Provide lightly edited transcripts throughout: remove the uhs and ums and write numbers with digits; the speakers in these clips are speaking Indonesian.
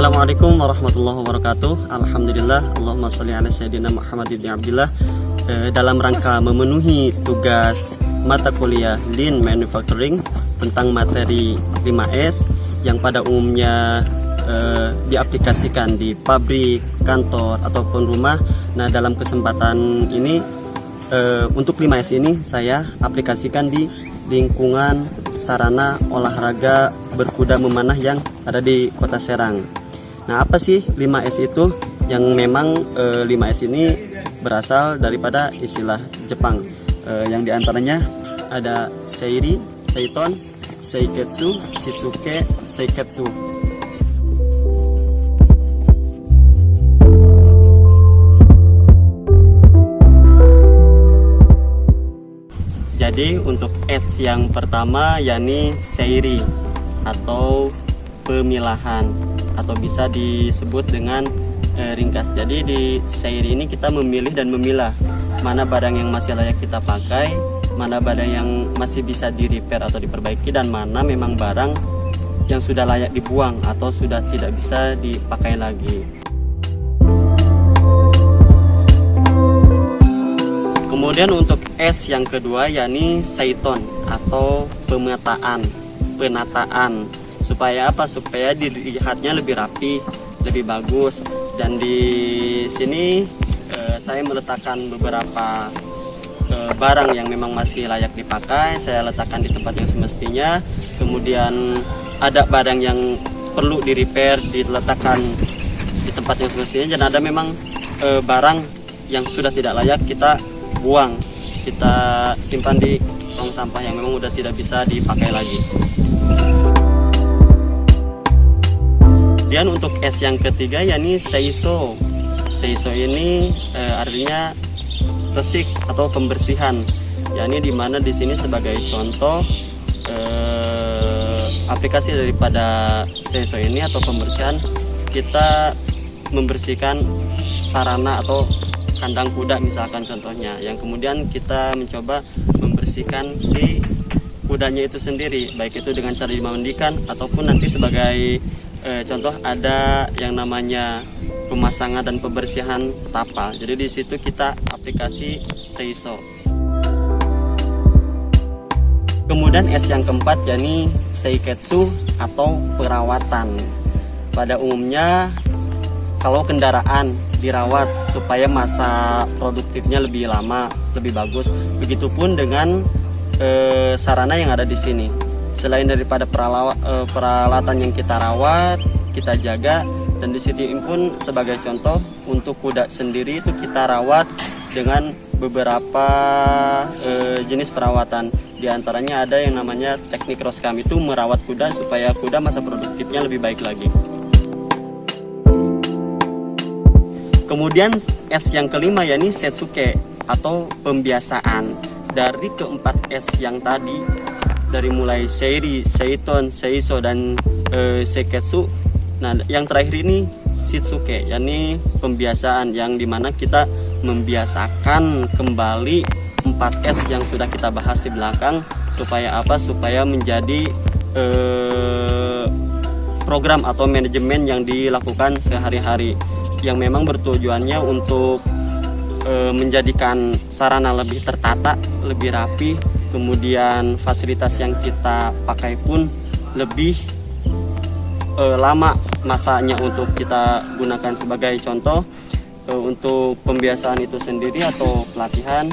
Assalamualaikum warahmatullahi wabarakatuh. Alhamdulillah, Allahumma sholli ala sayyidina Muhammad ibn Abdillah. Dalam rangka memenuhi tugas mata kuliah Lean Manufacturing tentang materi 5S yang pada umumnya diaplikasikan di pabrik, kantor, ataupun rumah. Nah, dalam kesempatan ini untuk 5S ini saya aplikasikan di lingkungan sarana olahraga berkuda memanah yang ada di Kota Serang. Nah, apa sih 5S itu? Yang memang 5S ini berasal daripada istilah Jepang, yang diantaranya ada Seiri, Seiton, Seiketsu, Shitsuke, Seiketsu. Jadi untuk S yang pertama yakni Seiri atau pemilahan, atau bisa disebut dengan ringkas. Jadi di Seiri ini kita memilih dan memilah mana barang yang masih layak kita pakai, mana barang yang masih bisa di repair atau diperbaiki, dan mana memang barang yang sudah layak dibuang atau sudah tidak bisa dipakai lagi. Kemudian untuk S yang kedua yakni Seiton atau penataan. Supaya apa? Supaya dilihatnya lebih rapi, lebih bagus. Dan di sini saya meletakkan beberapa barang yang memang masih layak dipakai. Saya letakkan di tempat yang semestinya. Kemudian ada barang yang perlu di repair, diletakkan di tempat yang semestinya. Dan ada memang barang yang sudah tidak layak kita buang, kita simpan di tong sampah yang memang udah tidak bisa dipakai lagi. Dan untuk S yang ketiga yakni Seiso. Seiso ini artinya resik atau pembersihan, yakni dimana di sini sebagai contoh aplikasi daripada Seiso ini atau pembersihan, kita membersihkan sarana atau kandang kuda misalkan contohnya, yang kemudian kita mencoba membersihkan si kudanya itu sendiri, baik itu dengan cara dimandikan ataupun nanti sebagai contoh ada yang namanya pemasangan dan pembersihan tapal. Jadi di situ kita aplikasi Seiso. Kemudian S yang keempat yakni Seiketsu atau perawatan. Pada umumnya kalau kendaraan dirawat supaya masa produktifnya lebih lama, lebih bagus. Begitupun dengan sarana yang ada di sini. Selain daripada peralatan yang kita rawat, kita jaga, dan di sini pun sebagai contoh untuk kuda sendiri itu kita rawat dengan beberapa jenis perawatan. Di antaranya ada yang namanya teknik roskam, itu merawat kuda supaya kuda masa produktifnya lebih baik lagi. Kemudian S yang kelima yakni Setsuke atau pembiasaan. Dari keempat S yang tadi, dari mulai Seiri, Seiton, Seiso, dan Seiketsu, nah yang terakhir ini Shitsuke, yakni pembiasaan, yang dimana kita membiasakan kembali 4S yang sudah kita bahas di belakang. Supaya apa? Supaya menjadi program atau manajemen yang dilakukan sehari-hari, yang memang bertujuannya untuk menjadikan sarana lebih tertata, lebih rapi, kemudian fasilitas yang kita pakai pun lebih lama masanya untuk kita gunakan. Sebagai contoh untuk pembiasaan itu sendiri atau pelatihan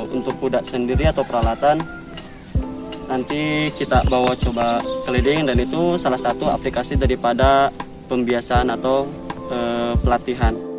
untuk kuda sendiri atau peralatan, nanti kita bawa coba keliling, dan itu salah satu aplikasi daripada pembiasaan atau pelatihan.